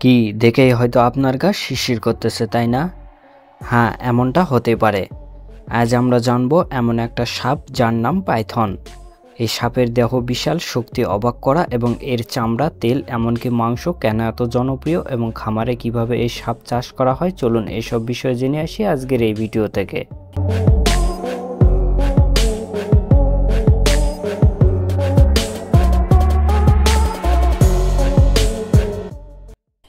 কি দেখেই হয়তো আপনার গা শিরশির করতেছে, তাই না? হ্যাঁ, এমনটা হতে পারে। আজ আমরা জানবো এমন একটা সাপ যার নাম পাইথন। এই সাপের দেহ বিশাল, শক্তি অবাক করা এবং এর চামড়া, তেল এমনকি মাংস কেন এত জনপ্রিয় এবং খামারে কিভাবে এই সাপ চাষ করা হয়, চলুন এইসব বিষয়ে জেনে আসি আজকের এই ভিডিও থেকে।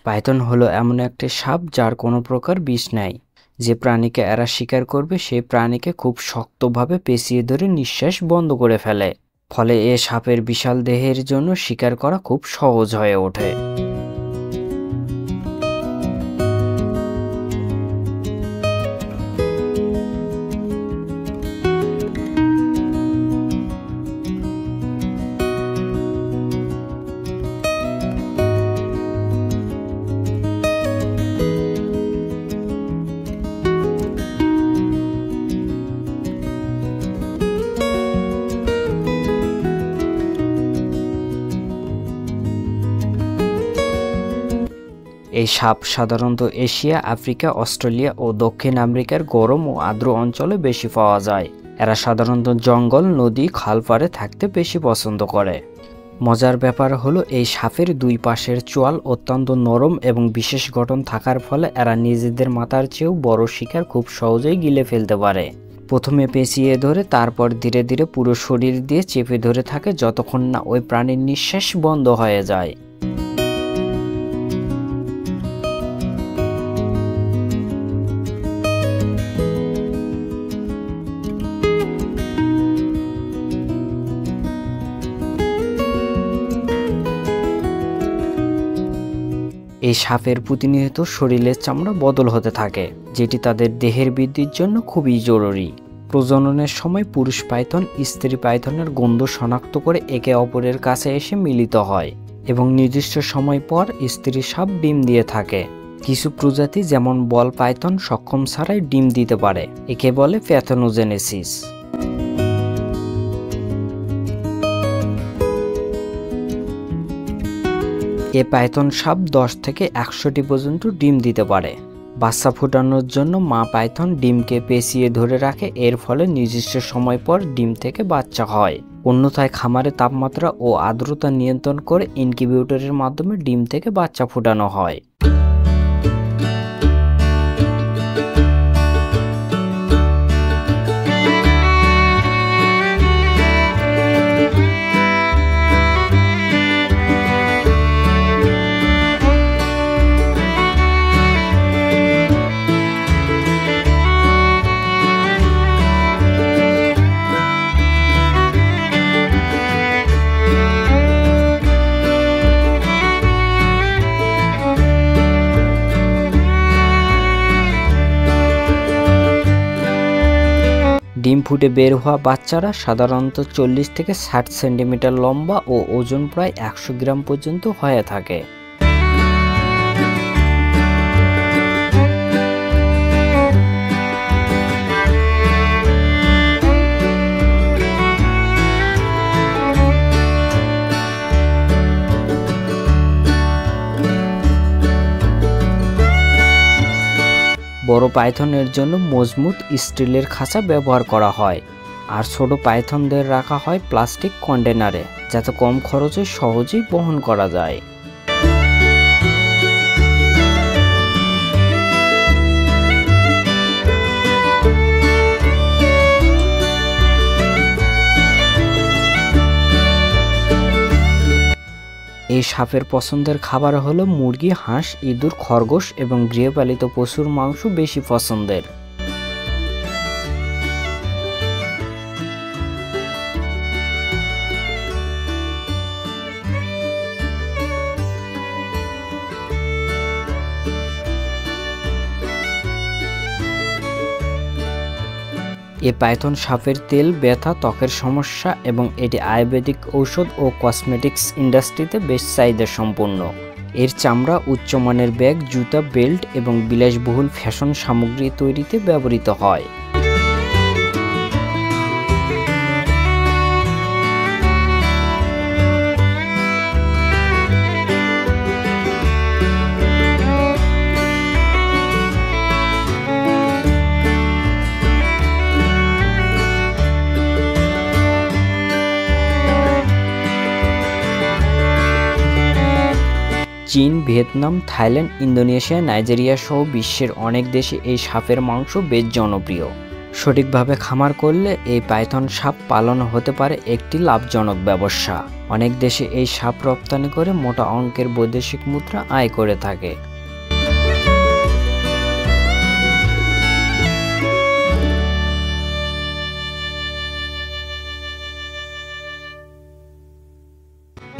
পাইথন হলো এমন একটি সাপ যার কোনো প্রকার বিষ নাই। যে প্রাণীকে এরা শিকার করবে সেই প্রাণীকে খুব শক্তভাবে পেঁচিয়ে ধরে নিঃশ্বাস বন্ধ করে ফেলে। ফলে এ সাপের বিশাল দেহের জন্য শিকার করা খুব সহজ হয়ে ওঠে। এই সাপ সাধারণত এশিয়া, আফ্রিকা, অস্ট্রেলিয়া ও দক্ষিণ আমেরিকার গরম ও আর্দ্র অঞ্চলে বেশি পাওয়া যায়। এরা সাধারণত জঙ্গল, নদী, খাল পাড়ে থাকতে বেশি পছন্দ করে। মজার ব্যাপার হলো এই সাপের দুই পাশের চোয়াল অত্যন্ত নরম এবং বিশেষ গঠন থাকার ফলে এরা নিজেদের মাথার চেয়েও বড় শিকার খুব সহজেই গিলে ফেলতে পারে। প্রথমে পেঁচিয়ে ধরে তারপর ধীরে ধীরে পুরো শরীর দিয়ে চেপে ধরে থাকে যতক্ষণ না ওই প্রাণীর নিঃশ্বাস বন্ধ হয়ে যায়। এই সাপের প্রতিনিয়ত শরীরের চামড়া বদল হতে থাকে, যেটি তাদের দেহের বৃদ্ধির জন্য খুবই জরুরি। প্রজননের সময় পুরুষ পাইথন স্ত্রী পাইথনের গন্ধ শনাক্ত করে একে অপরের কাছে এসে মিলিত হয় এবং নির্দিষ্ট সময় পর স্ত্রী সাপ ডিম দিয়ে থাকে। কিছু প্রজাতি যেমন বল পাইথন সক্ষম ছাড়াই ডিম দিতে পারে, একে বলে প্যাথনোজেনেসিস। এ পাইথন সাপ 10 থেকে 100টি পর্যন্ত ডিম দিতে পারে। বাচ্চা ফোটানোর জন্য মা পাইথন ডিমকে পেঁচিয়ে ধরে রাখে, এর ফলে নির্দিষ্ট সময় পর ডিম থেকে বাচ্চা হয়। অন্যথায় খামারে তাপমাত্রা ও আর্দ্রতা নিয়ন্ত্রণ করে ইনকিউবেটরের মাধ্যমে ডিম থেকে বাচ্চা ফোটানো হয়। ডিম ফুটে বের হওয়া বাচ্চারা সাধারণত 40 থেকে 60 সেন্টিমিটার লম্বা ও ওজন প্রায় 100 গ্রাম পর্যন্ত হয়ে থাকে। বড় পাইথনের জন্য মজবুত স্টিলের খাঁচা ব্যবহার করা হয়, আর ছোট পাইথনদের রাখা হয় প্লাস্টিক কন্টেনারে, যাতে কম খরচে সহজেই বহন করা যায়। এই সাপের পছন্দের খাবার হলো মুরগি, হাঁস, ইঁদুর, খরগোশ এবং গৃহপালিত পশুর মাংস বেশি পছন্দের। এ পাইথন সাপের তেল ব্যথা, ত্বকের সমস্যা এবং এটি আয়ুর্বেদিক ঔষধ ও কসমেটিক্স ইন্ডাস্ট্রিতে বেশ চাহিদা সম্পন্ন। এর চামড়া উচ্চমানের ব্যাগ, জুতা, বেল্ট এবং বিলাসবহুল ফ্যাশন সামগ্রী তৈরিতে ব্যবহৃত হয়। চীন, ভিয়েতনাম, থাইল্যান্ড, ইন্দোনেশিয়া, নাইজেরিয়া সহ বিশ্বের অনেক দেশে এই সাপের মাংস বেশ জনপ্রিয়। সঠিকভাবে খামার করলে এই পাইথন সাপ পালন হতে পারে একটি লাভজনক ব্যবসা। অনেক দেশে এই সাপ রপ্তানি করে মোটা অঙ্কের বৈদেশিক মুদ্রা আয় করে থাকে।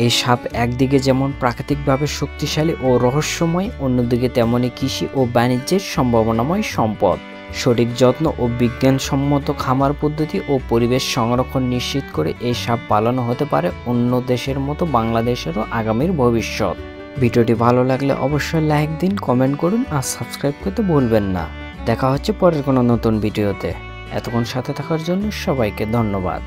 এই সাপ একদিকে যেমন প্রাকৃতিকভাবে শক্তিশালী ও রহস্যময়, অন্যদিকে তেমনই কৃষি ও বাণিজ্যের সম্ভাবনাময় সম্পদ। সঠিক যত্ন ও বিজ্ঞানসম্মত খামার পদ্ধতি ও পরিবেশ সংরক্ষণ নিশ্চিত করে এই সাপ পালন হতে পারে অন্য দেশের মতো বাংলাদেশেরও আগামীর ভবিষ্যৎ। ভিডিওটি ভালো লাগলে অবশ্যই লাইক দিন, কমেন্ট করুন আর সাবস্ক্রাইব করতে ভুলবেন না। দেখা হচ্ছে পরের কোনো নতুন ভিডিওতে। এতক্ষণ সাথে থাকার জন্য সবাইকে ধন্যবাদ।